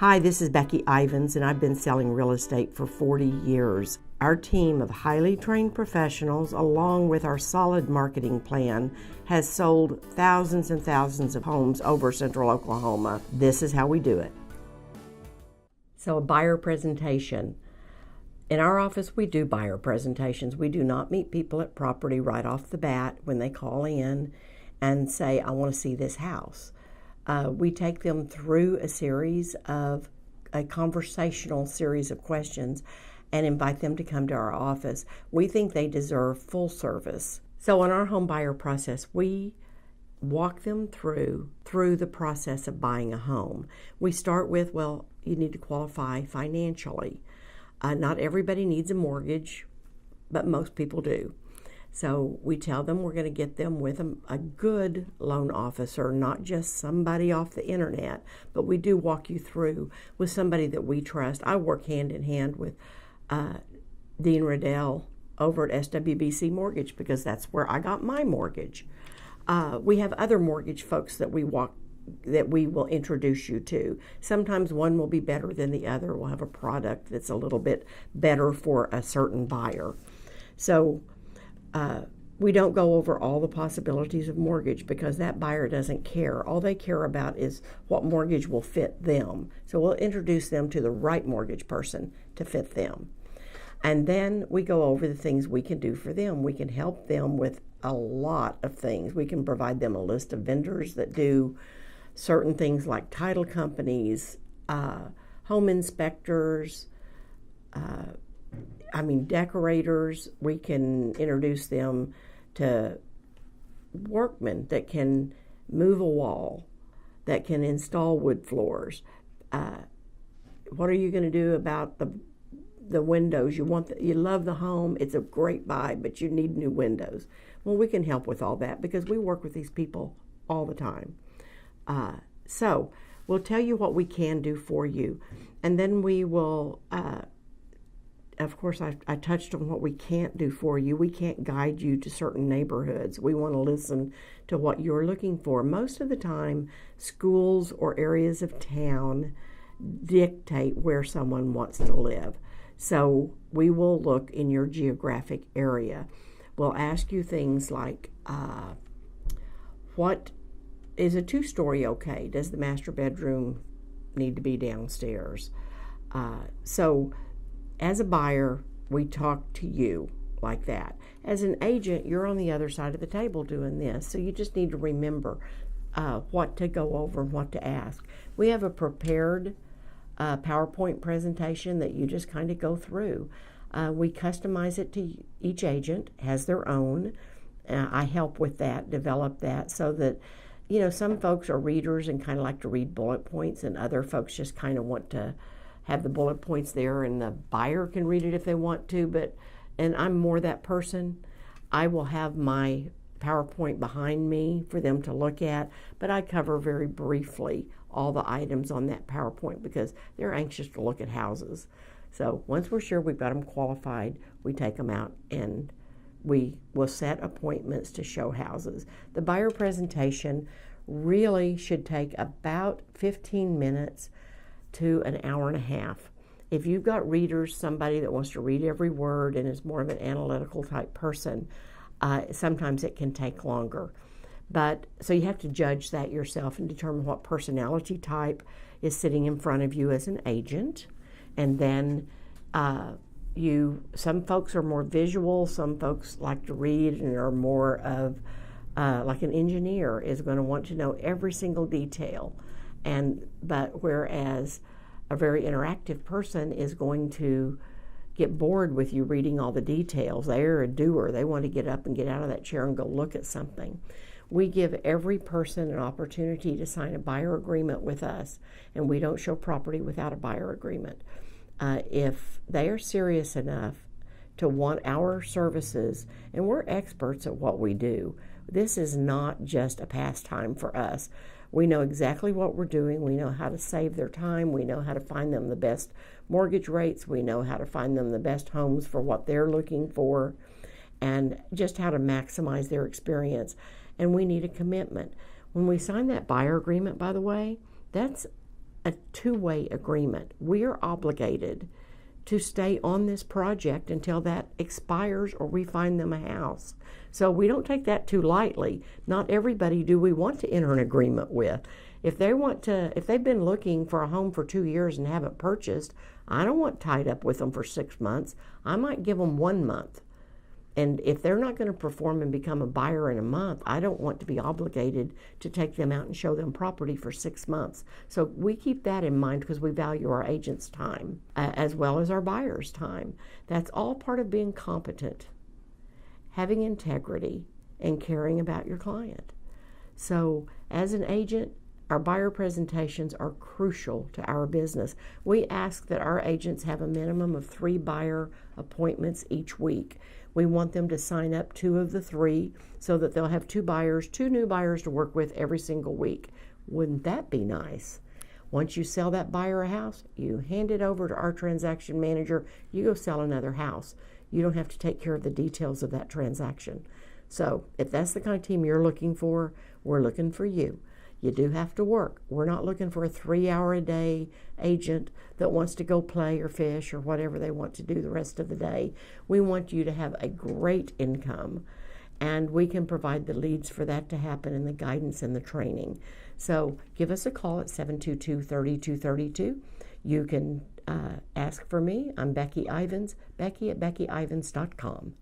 Hi, this is Becky Ivins, and I've been selling real estate for 40 years. Our team of highly trained professionals, along with our solid marketing plan, has sold thousands and thousands of homes over Central Oklahoma. This is how we do it. So, a buyer presentation. In our office, we do buyer presentations. We do not meet people at property right off the bat when they call in and say, I want to see this house. We take them through a conversational series of questions and invite them to come to our office. We think they deserve full service. So in our home buyer process, we walk them through the process of buying a home. We start with, well, you need to qualify financially. Not everybody needs a mortgage, but most people do. So we tell them we're going to get them with a good loan officer, not just somebody off the internet, but we do walk you through with somebody that we trust. I work hand in hand with Dean Riddell over at SWBC Mortgage because that's where I got my mortgage. We have other mortgage folks that we will introduce you to. Sometimes one will be better than the other. We'll have a product that's a little bit better for a certain buyer. So we don't go over all the possibilities of mortgage because that buyer doesn't care. All they care about is what mortgage will fit them. So we'll introduce them to the right mortgage person to fit them. And then we go over the things we can do for them. We can help them with a lot of things. We can provide them a list of vendors that do certain things like title companies, home inspectors, decorators. We can introduce them to workmen that can move a wall, that can install wood floors. What are you going to do about the windows? You love the home, it's a great buy, but you need new windows. Well, we can help with all that because we work with these people all the time. So we'll tell you what we can do for you, and then we will of course, I touched on what we can't do for you. We can't guide you to certain neighborhoods. We want to listen to what you're looking for. Most of the time, schools or areas of town dictate where someone wants to live. So we will look in your geographic area. We'll ask you things like, what is a two-story okay? Does the master bedroom need to be downstairs? As a buyer, we talk to you like that. As an agent, you're on the other side of the table doing this, so you just need to remember what to go over and what to ask. We have a prepared PowerPoint presentation that you just kind of go through. We customize it to each agent, has their own. I help with that, develop that, so that, some folks are readers and kind of like to read bullet points, and other folks just kind of want to have the bullet points there and the buyer can read it if they want to, and I'm more that person. I will have my PowerPoint behind me for them to look at, but I cover very briefly all the items on that PowerPoint because they're anxious to look at houses. So once we're sure we've got them qualified, we take them out and we will set appointments to show houses. The buyer presentation really should take about 15 minutes to an hour and a half. If you've got readers, somebody that wants to read every word and is more of an analytical type person, sometimes it can take longer. So you have to judge that yourself and determine what personality type is sitting in front of you as an agent. And then some folks are more visual, some folks like to read and are more of, like an engineer is going to want to know every single detail. But whereas a very interactive person is going to get bored with you reading all the details. They're a doer. They want to get up and get out of that chair and go look at something. We give every person an opportunity to sign a buyer agreement with us, and we don't show property without a buyer agreement. If they are serious enough to want our services, and we're experts at what we do, this is not just a pastime for us. We know exactly what we're doing. We know how to save their time. We know how to find them the best mortgage rates. We know how to find them the best homes for what they're looking for, and just how to maximize their experience. And we need a commitment. When we sign that buyer agreement, by the way, that's a two-way agreement. We are obligated to stay on this project until that expires or we find them a house. So we don't take that too lightly. Not everybody do we want to enter an agreement with. If they've been looking for a home for 2 years and haven't purchased, I don't want tied up with them for 6 months. I might give them 1 month. And if they're not going to perform and become a buyer in a month, I don't want to be obligated to take them out and show them property for 6 months. So we keep that in mind because we value our agents' time as well as our buyers' time. That's all part of being competent, having integrity, and caring about your client. So as an agent, our buyer presentations are crucial to our business. We ask that our agents have a minimum of 3 buyer appointments each week. We want them to sign up 2 of the 3 so that they'll have 2 new buyers to work with every single week. Wouldn't that be nice? Once you sell that buyer a house, you hand it over to our transaction manager, you go sell another house. You don't have to take care of the details of that transaction. So if that's the kind of team you're looking for, we're looking for you. You do have to work. We're not looking for a 3-hour-a-day agent that wants to go play or fish or whatever they want to do the rest of the day. We want you to have a great income, and we can provide the leads for that to happen and the guidance and the training. So give us a call at 722-3232. You can ask for me. I'm Becky Ivins, Becky at BeckyIvins.com.